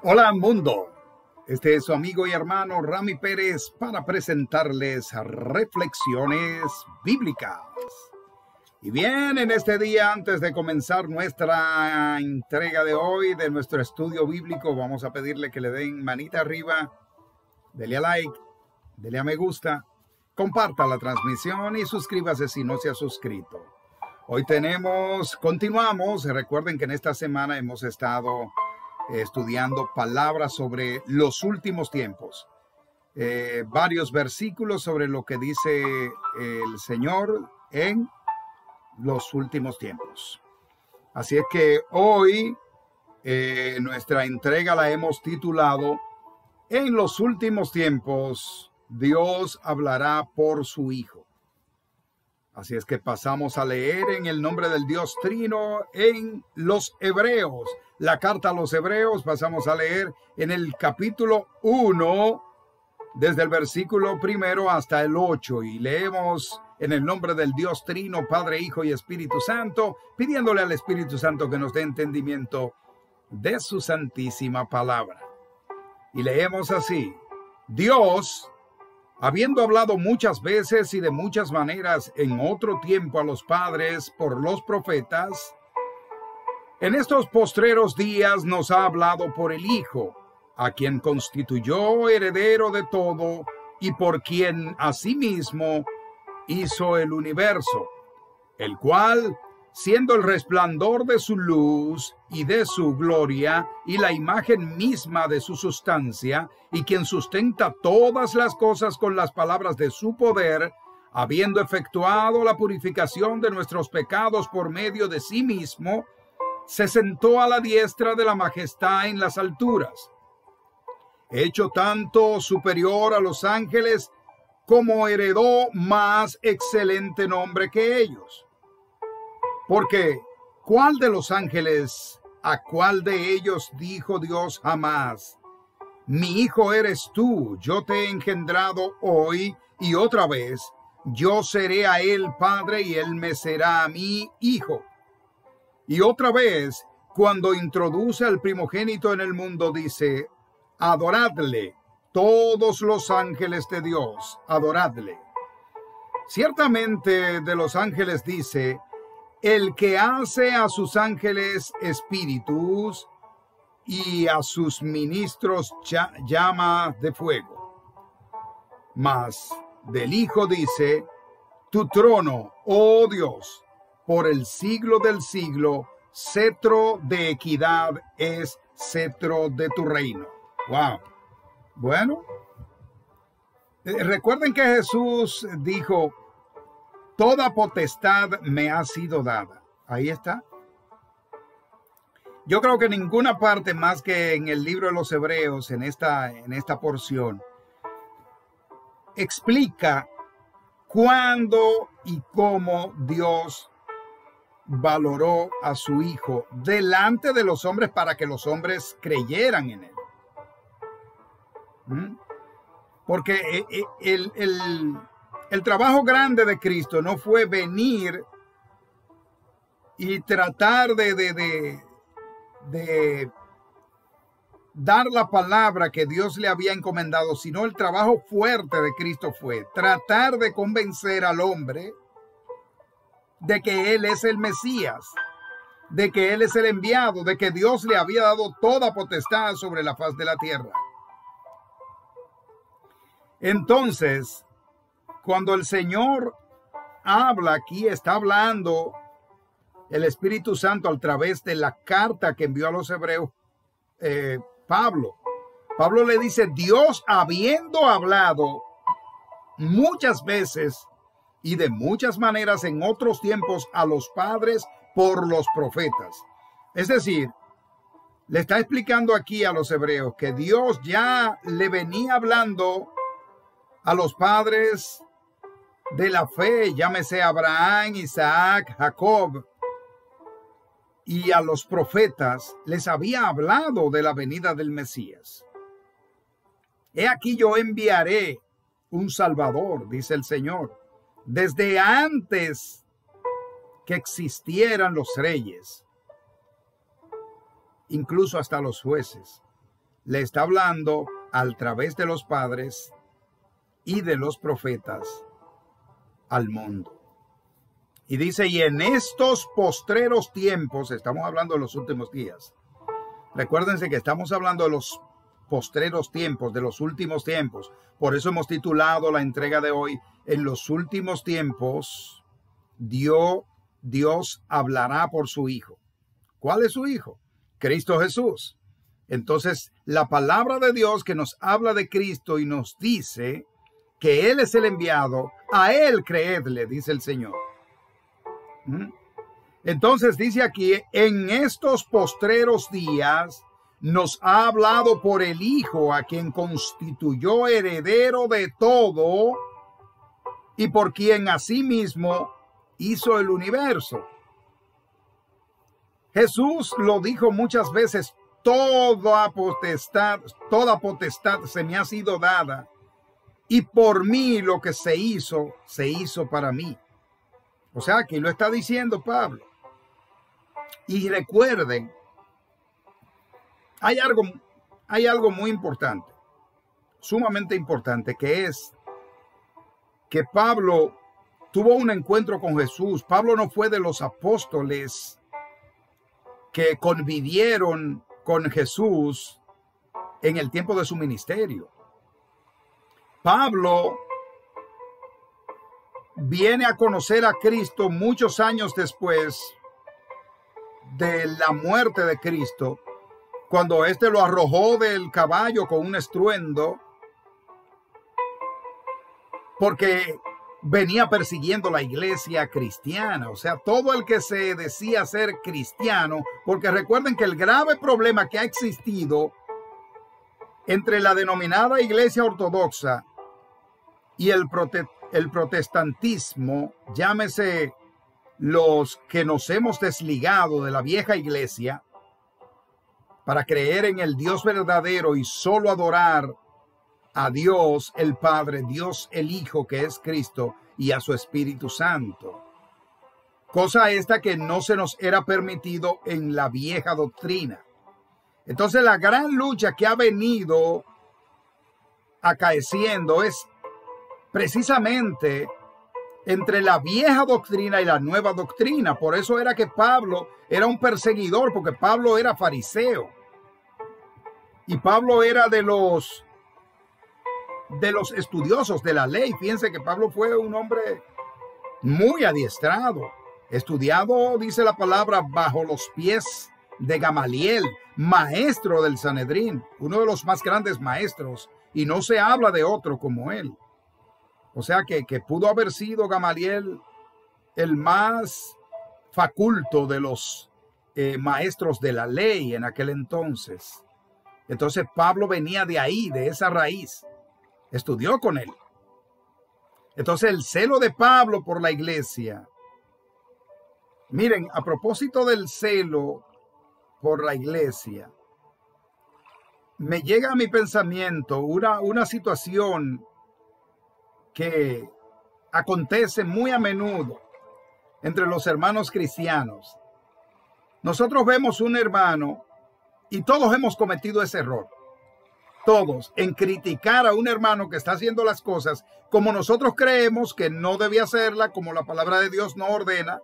Hola mundo, este es su amigo y hermano Rami Pérez para presentarles reflexiones bíblicas. Y bien, en este día, antes de comenzar nuestra entrega de hoy de nuestro estudio bíblico, vamos a pedirle que le den manita arriba, dele a like, dele a me gusta, comparta la transmisión y suscríbase si no se ha suscrito. Hoy continuamos, recuerden que en esta semana hemos estado estudiando palabras sobre los últimos tiempos, varios versículos sobre lo que dice el Señor en los últimos tiempos. Así es que hoy nuestra entrega la hemos titulado En los últimos tiempos Dios hablará por su Hijo. Así es que pasamos a leer en el nombre del Dios Trino en los Hebreos. La carta a los Hebreos pasamos a leer en el capítulo 1, desde el versículo 1 hasta el 8. Y leemos en el nombre del Dios Trino, Padre, Hijo y Espíritu Santo, pidiéndole al Espíritu Santo que nos dé entendimiento de su santísima palabra. Y leemos así: Dios, habiendo hablado muchas veces y de muchas maneras en otro tiempo a los padres por los profetas, en estos postreros días nos ha hablado por el Hijo, a quien constituyó heredero de todo y por quien asimismo hizo el universo, el cual, siendo el resplandor de su luz y de su gloria y la imagen misma de su sustancia, y quien sustenta todas las cosas con las palabras de su poder, habiendo efectuado la purificación de nuestros pecados por medio de sí mismo, se sentó a la diestra de la majestad en las alturas, hecho tanto superior a los ángeles como heredó más excelente nombre que ellos. Porque, ¿cuál de los ángeles, a cuál de ellos dijo Dios jamás: mi hijo eres tú, yo te he engendrado hoy, y otra vez, yo seré a él padre y él me será a mí hijo? Y otra vez, cuando introduce al primogénito en el mundo, dice: adoradle, todos los ángeles de Dios, adoradle. Ciertamente de los ángeles dice: el que hace a sus ángeles espíritus y a sus ministros llama de fuego. Mas del Hijo dice: tu trono, oh Dios, por el siglo del siglo, cetro de equidad es cetro de tu reino. Wow. Bueno, recuerden que Jesús dijo: toda potestad me ha sido dada. Ahí está. Yo creo que ninguna parte más que en el libro de los Hebreos, en esta porción, explica cuándo y cómo Dios valoró a su Hijo delante de los hombres para que los hombres creyeran en él. Porque el trabajo grande de Cristo no fue venir y tratar de dar la palabra que Dios le había encomendado, sino el trabajo fuerte de Cristo fue tratar de convencer al hombre de que Él es el Mesías, de que Él es el enviado, de que Dios le había dado toda potestad sobre la faz de la tierra. Entonces, cuando el Señor habla aquí, está hablando el Espíritu Santo a través de la carta que envió a los Hebreos Pablo. Pablo le dice: Dios, habiendo hablado muchas veces y de muchas maneras en otros tiempos a los padres por los profetas. Es decir, le está explicando aquí a los hebreos que Dios ya le venía hablando a los padres de la fe, llámese Abraham, Isaac, Jacob, y a los profetas les había hablado de la venida del Mesías. He aquí yo enviaré un Salvador, dice el Señor, desde antes que existieran los reyes, incluso hasta los jueces. le está hablando a través de los padres y de los profetas al mundo. Y dice, y en estos postreros tiempos, estamos hablando de los últimos días. Recuérdense que estamos hablando de los postreros tiempos, de los últimos tiempos. Por eso hemos titulado la entrega de hoy, en los últimos tiempos, Dios hablará por su Hijo. ¿Cuál es su Hijo? Cristo Jesús. Entonces, la palabra de Dios que nos habla de Cristo y nos dice que Él es el enviado, a Él creedle, dice el Señor. Entonces dice aquí, en estos postreros días nos ha hablado por el Hijo, a quien constituyó heredero de todo y por quien asimismo hizo el universo. Jesús lo dijo muchas veces, toda potestad se me ha sido dada, y por mí lo que se hizo para mí. O sea, aquí lo está diciendo Pablo. Y recuerden, hay algo muy importante, sumamente importante, que es que Pablo tuvo un encuentro con Jesús. Pablo no fue de los apóstoles que convivieron con Jesús en el tiempo de su ministerio. Pablo viene a conocer a Cristo muchos años después de la muerte de Cristo, cuando éste lo arrojó del caballo con un estruendo, porque venía persiguiendo la iglesia cristiana. O sea, todo el que se decía ser cristiano, porque recuerden que el grave problema que ha existido entre la denominada iglesia ortodoxa y el protestantismo, llámese los que nos hemos desligado de la vieja iglesia para creer en el Dios verdadero y solo adorar a Dios el Padre, Dios el Hijo, que es Cristo, y a su Espíritu Santo. Cosa esta que no se nos era permitido en la vieja doctrina. Entonces la gran lucha que ha venido acaeciendo es precisamente entre la vieja doctrina y la nueva doctrina. Por eso era que Pablo era un perseguidor, porque Pablo era fariseo. Y Pablo era de los estudiosos de la ley. Fíjense que Pablo fue un hombre muy adiestrado, estudiado, dice la palabra, bajo los pies de Gamaliel, maestro del Sanedrín, uno de los más grandes maestros, y no se habla de otro como él. O sea que pudo haber sido Gamaliel el más faculto de los maestros de la ley en aquel entonces. Entonces Pablo venía de ahí, de esa raíz. Estudió con él. Entonces el celo de Pablo por la iglesia. Miren, a propósito del celo por la iglesia, me llega a mi pensamiento una situación que acontece muy a menudo entre los hermanos cristianos. Nosotros vemos un hermano y todos hemos cometido ese error. Todos, en criticar a un hermano que está haciendo las cosas como nosotros creemos que no debía hacerla, como la palabra de Dios no ordena.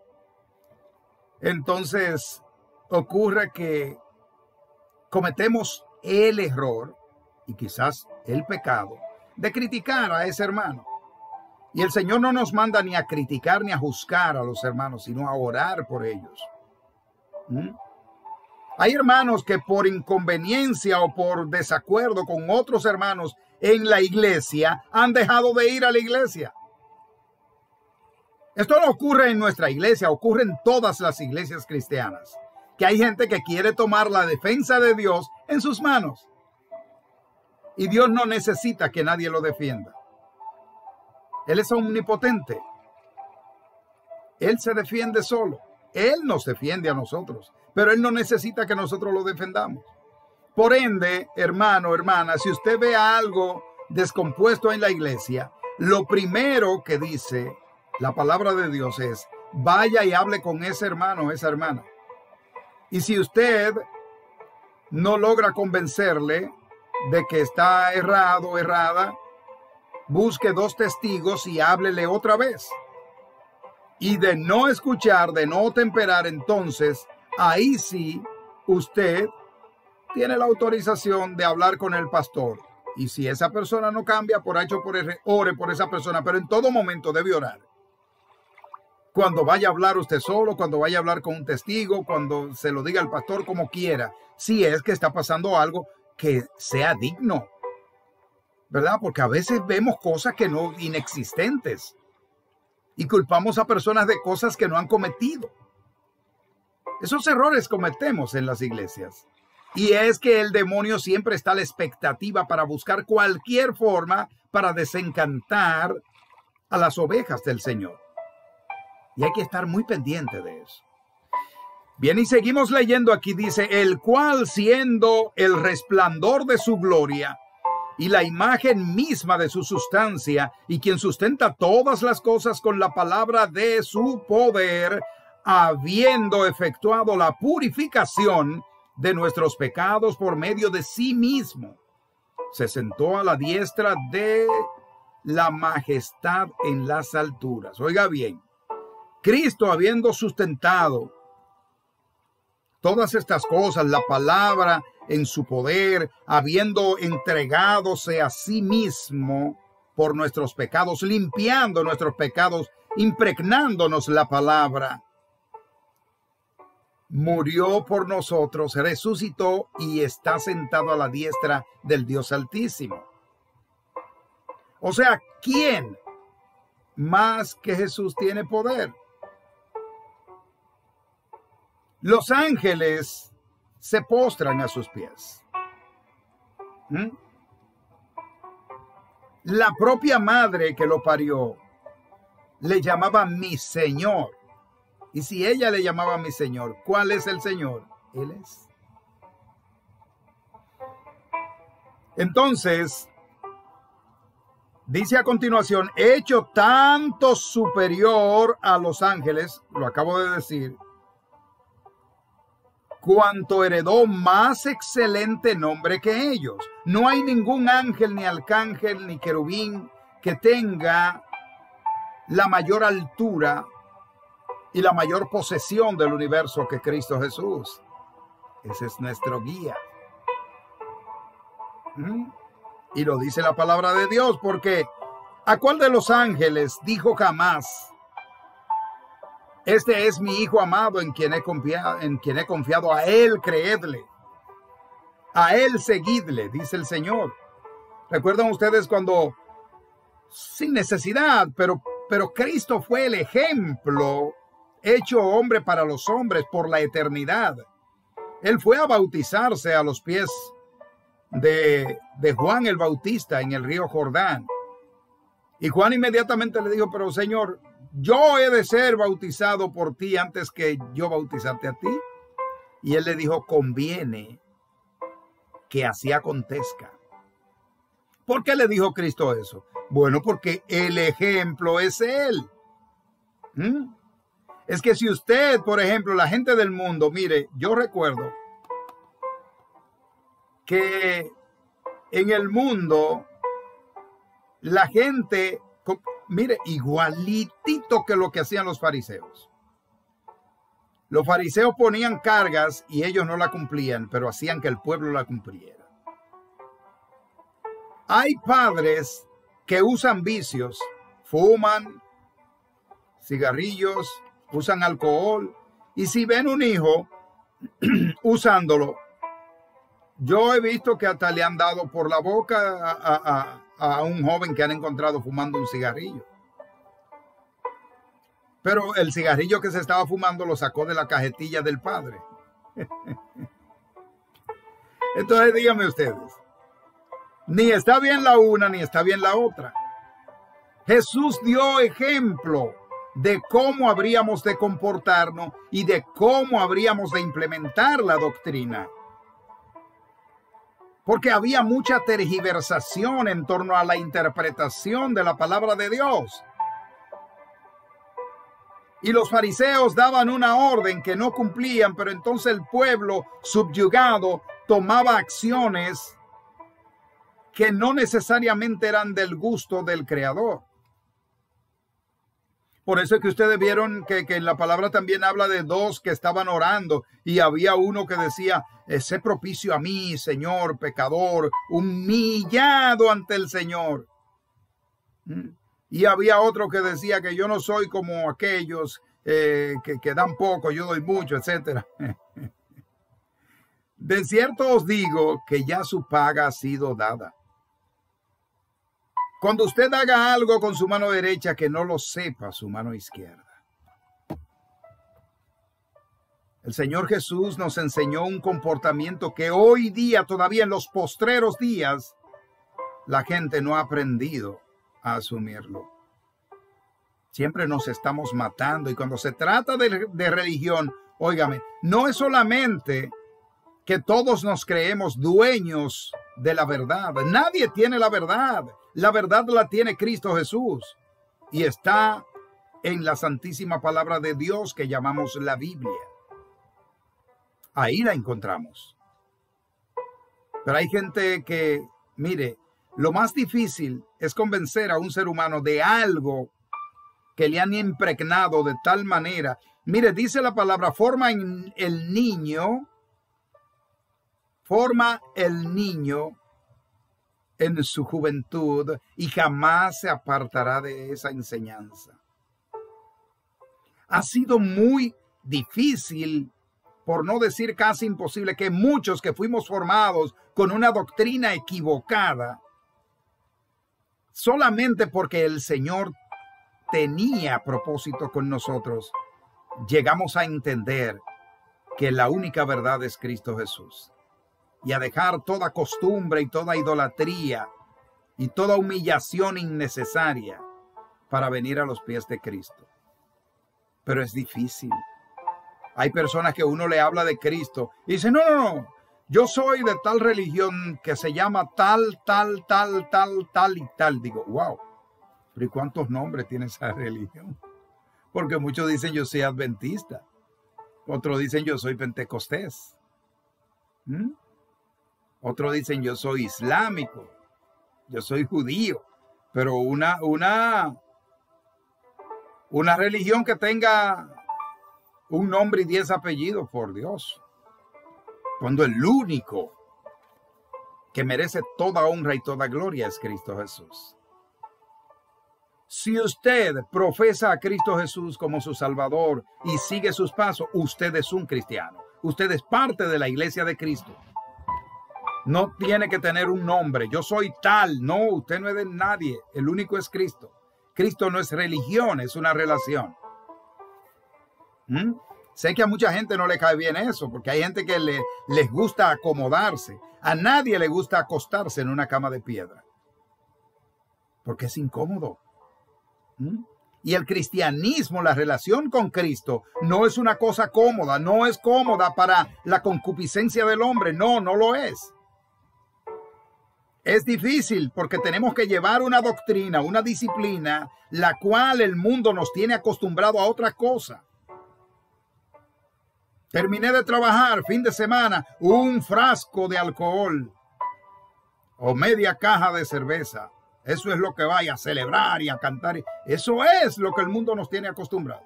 Entonces ocurre que cometemos el error y quizás el pecado de criticar a ese hermano. Y el Señor no nos manda ni a criticar ni a juzgar a los hermanos, sino a orar por ellos. Hay hermanos que por inconveniencia o por desacuerdo con otros hermanos en la iglesia han dejado de ir a la iglesia. Esto no ocurre en nuestra iglesia, ocurre en todas las iglesias cristianas, que hay gente que quiere tomar la defensa de Dios en sus manos. Y Dios no necesita que nadie lo defienda. Él es omnipotente. Él se defiende solo. Él nos defiende a nosotros, pero Él no necesita que nosotros lo defendamos. Por ende, hermano, hermana, si usted ve algo descompuesto en la iglesia, lo primero que dice la palabra de Dios es, vaya y hable con ese hermano o esa hermana. Y si usted no logra convencerle, de que está errado o errada, busque 2 testigos y háblele otra vez. Y de no escuchar, de no temperar, entonces, ahí sí, usted tiene la autorización de hablar con el pastor. Y si esa persona no cambia, por H o por R, ore por esa persona, pero en todo momento debe orar. Cuando vaya a hablar usted solo, cuando vaya a hablar con un testigo, cuando se lo diga al pastor, como quiera, si es que está pasando algo que sea digno, ¿verdad? Porque a veces vemos cosas que no, inexistentes, y culpamos a personas de cosas que no han cometido. Esos errores cometemos en las iglesias. Y es que el demonio siempre está a la expectativa para buscar cualquier forma para desencantar a las ovejas del Señor. Y hay que estar muy pendiente de eso. Bien, y seguimos leyendo aquí, dice, el cual siendo el resplandor de su gloria y la imagen misma de su sustancia, y quien sustenta todas las cosas con la palabra de su poder, habiendo efectuado la purificación de nuestros pecados por medio de sí mismo, se sentó a la diestra de la majestad en las alturas. Oiga bien, Cristo, habiendo sustentado todas estas cosas, la palabra en su poder, habiendo entregádose a sí mismo por nuestros pecados, limpiando nuestros pecados, impregnándonos la palabra, murió por nosotros, resucitó y está sentado a la diestra del Dios Altísimo. O sea, ¿quién más que Jesús tiene poder? Los ángeles se postran a sus pies. La propia madre que lo parió le llamaba mi Señor. Y si ella le llamaba mi Señor, ¿cuál es el Señor? Él es. Entonces, dice a continuación, hecho tanto superior a los ángeles, lo acabo de decir, cuanto heredó más excelente nombre que ellos. No hay ningún ángel, ni arcángel, ni querubín que tenga la mayor altura y la mayor posesión del universo que Cristo Jesús. Ese es nuestro guía. Y lo dice la palabra de Dios, porque ¿a cuál de los ángeles dijo jamás: este es mi Hijo amado en quien he confiado, a Él creedle, a Él seguidle, dice el Señor? ¿Recuerdan ustedes cuando, sin necesidad, pero Cristo fue el ejemplo hecho hombre para los hombres por la eternidad? Él fue a bautizarse a los pies de Juan el Bautista en el río Jordán. Y Juan inmediatamente le dijo: pero Señor, yo he de ser bautizado por ti antes que yo bautizarte a ti. Y él le dijo: conviene que así acontezca. ¿Por qué le dijo Cristo eso? Bueno, porque el ejemplo es Él. Es que si usted, por ejemplo, la gente del mundo, mire, yo recuerdo que en el mundo la gente, mire, igualitito que lo que hacían los fariseos. Los fariseos ponían cargas y ellos no la cumplían, pero hacían que el pueblo la cumpliera. Hay padres que usan vicios, fuman cigarrillos, usan alcohol, y si ven un hijo usándolo, yo he visto que hasta le han dado por la boca a un joven que han encontrado fumando un cigarrillo. Pero el cigarrillo que se estaba fumando lo sacó de la cajetilla del padre. Entonces díganme ustedes, ni está bien la una ni está bien la otra. Jesús dio ejemplo de cómo habríamos de comportarnos y de cómo habríamos de implementar la doctrina. Porque había mucha tergiversación en torno a la interpretación de la palabra de Dios. Y los fariseos daban una orden que no cumplían, pero entonces el pueblo subyugado tomaba acciones que no necesariamente eran del gusto del Creador. Por eso es que ustedes vieron que en la palabra también habla de dos que estaban orando y había uno que decía, sé propicio a mí, Señor, pecador, humillado ante el Señor. Y había otro que decía que yo no soy como aquellos que dan poco, yo doy mucho, etcétera. De cierto os digo que ya su paga ha sido dada. Cuando usted haga algo con su mano derecha, que no lo sepa su mano izquierda. El Señor Jesús nos enseñó un comportamiento que hoy día, todavía en los postreros días, la gente no ha aprendido a asumirlo. Siempre nos estamos matando y cuando se trata de religión, óigame, no es solamente que todos nos creemos dueños de la verdad. Nadie tiene la verdad. La verdad la tiene Cristo Jesús y está en la santísima palabra de Dios que llamamos la Biblia. Ahí la encontramos. Pero hay gente que, mire, lo más difícil es convencer a un ser humano de algo que le han impregnado de tal manera. Mire, dice la palabra, forma el niño en su juventud y jamás se apartará de esa enseñanza. Ha sido muy difícil, por no decir casi imposible, que muchos que fuimos formados con una doctrina equivocada, solamente porque el Señor tenía propósito con nosotros, llegamos a entender que la única verdad es Cristo Jesús. Y a dejar toda costumbre y toda idolatría y toda humillación innecesaria para venir a los pies de Cristo. Pero es difícil. Hay personas que uno le habla de Cristo y dice, no, yo soy de tal religión que se llama tal y tal. Digo, wow, pero ¿y cuántos nombres tiene esa religión? Porque muchos dicen yo soy adventista. Otros dicen yo soy pentecostés. Otros dicen yo soy islámico, yo soy judío, pero una religión que tenga un nombre y 10 apellidos, por Dios. Cuando el único que merece toda honra y toda gloria es Cristo Jesús. Si usted profesa a Cristo Jesús como su Salvador y sigue sus pasos, usted es un cristiano. Usted es parte de la iglesia de Cristo. No tiene que tener un nombre. Yo soy tal. No, usted no es de nadie. El único es Cristo. Cristo no es religión, es una relación. Sé que a mucha gente no le cae bien eso, porque hay gente que les gusta acomodarse. A nadie le gusta acostarse en una cama de piedra, porque es incómodo. Y el cristianismo, la relación con Cristo, no es una cosa cómoda. No es cómoda para la concupiscencia del hombre. No, no lo es. Es difícil porque tenemos que llevar una doctrina, una disciplina, la cual el mundo nos tiene acostumbrado a otra cosa. Terminé de trabajar, fin de semana, un frasco de alcohol o media caja de cerveza. Eso es lo que vaya a celebrar y a cantar. Eso es lo que el mundo nos tiene acostumbrado.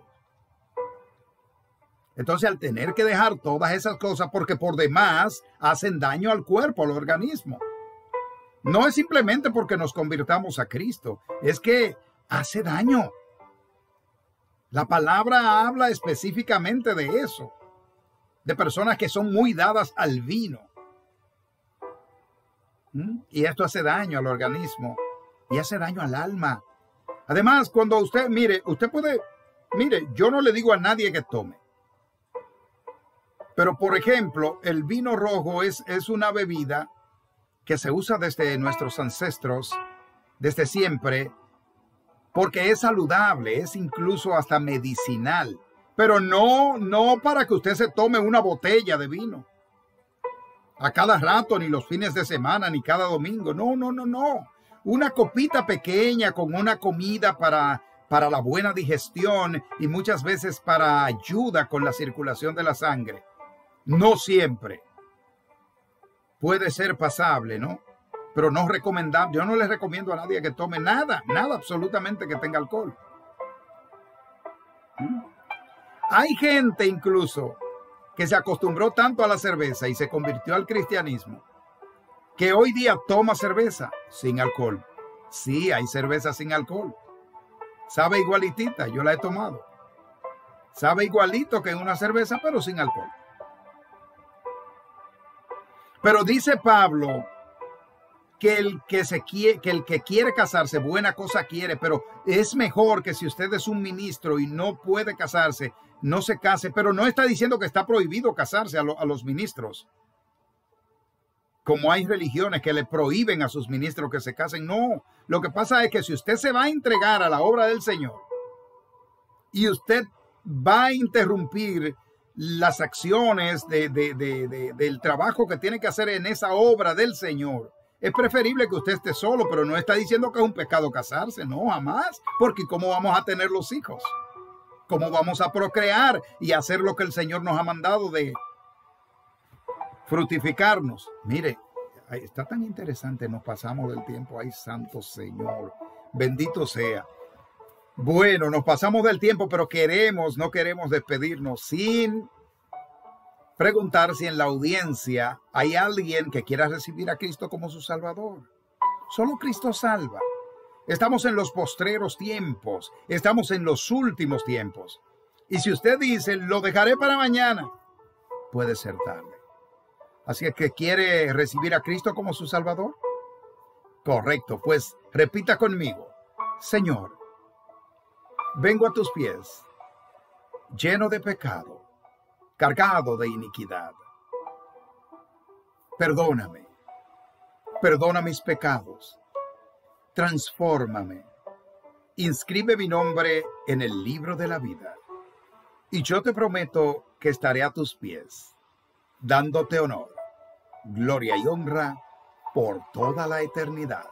Entonces, al tener que dejar todas esas cosas, porque por demás hacen daño al cuerpo, al organismo. No es simplemente porque nos convirtamos a Cristo, es que hace daño. La palabra habla específicamente de eso, de personas que son muy dadas al vino. Y esto hace daño al organismo y hace daño al alma. Además, cuando usted, mire, yo no le digo a nadie que tome. Pero, por ejemplo, el vino rojo es una bebida que se usa desde nuestros ancestros, desde siempre, porque es saludable, es incluso hasta medicinal. Pero no para que usted se tome una botella de vino a cada rato, ni los fines de semana, ni cada domingo. No. Una copita pequeña con una comida para la buena digestión y muchas veces para ayuda con la circulación de la sangre. No siempre puede ser pasable, ¿no? pero no recomendamos. Yo no les recomiendo a nadie que tome nada absolutamente que tenga alcohol. Hay gente incluso que se acostumbró tanto a la cerveza y se convirtió al cristianismo, que hoy día toma cerveza sin alcohol. Sí, hay cerveza sin alcohol. Sabe igualitita, yo la he tomado. Sabe igualito que una cerveza, pero sin alcohol. Pero dice Pablo que el que quiere casarse, buena cosa quiere, pero es mejor que si usted es un ministro y no puede casarse, no se case. Pero no está diciendo que está prohibido casarse a los ministros. Como hay religiones que le prohíben a sus ministros que se casen. No, lo que pasa es que si usted se va a entregar a la obra del Señor y usted va a interrumpir las acciones del trabajo que tiene que hacer en esa obra del Señor, es preferible que usted esté solo, pero no está diciendo que es un pecado casarse, no, jamás, porque ¿cómo vamos a tener los hijos? ¿Cómo vamos a procrear y hacer lo que el Señor nos ha mandado de fructificarnos? Mire, está tan interesante, nos pasamos del tiempo, ay santo Señor, bendito sea. Bueno, nos pasamos del tiempo, pero no queremos despedirnos sin preguntar si en la audiencia hay alguien que quiera recibir a Cristo como su Salvador. Solo Cristo salva. Estamos en los postreros tiempos, estamos en los últimos tiempos. Y si usted dice, lo dejaré para mañana, puede ser tarde. Así que quiere recibir a Cristo como su Salvador. Correcto, pues repita conmigo: Señor, vengo a tus pies, lleno de pecado, cargado de iniquidad. Perdóname, perdona mis pecados, transfórmame, inscribe mi nombre en el libro de la vida. Y yo te prometo que estaré a tus pies, dándote honor, gloria y honra por toda la eternidad.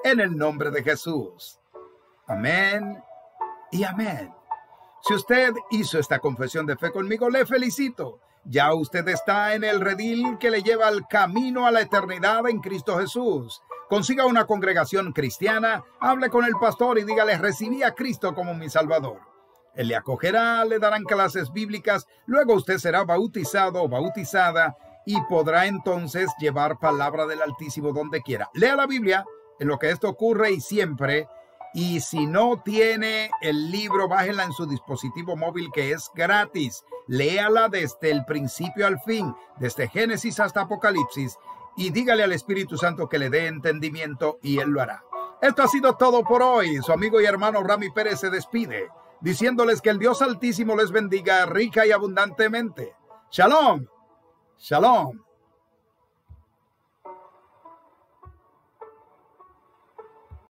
En el nombre de Jesús. Amén y amén. Si usted hizo esta confesión de fe conmigo, le felicito. Ya usted está en el redil que le lleva al camino a la eternidad en Cristo Jesús. Consiga una congregación cristiana, hable con el pastor y dígale: recibí a Cristo como mi Salvador. Él le acogerá, le darán clases bíblicas, luego usted será bautizado o bautizada y podrá entonces llevar palabra del Altísimo donde quiera. Lea la Biblia en lo que esto ocurre y siempre. Y si no tiene el libro, bájela en su dispositivo móvil, que es gratis. Léala desde el principio al fin, desde Génesis hasta Apocalipsis, y dígale al Espíritu Santo que le dé entendimiento y Él lo hará. Esto ha sido todo por hoy. Su amigo y hermano Rami Pérez se despide, diciéndoles que el Dios Altísimo les bendiga rica y abundantemente. Shalom, shalom.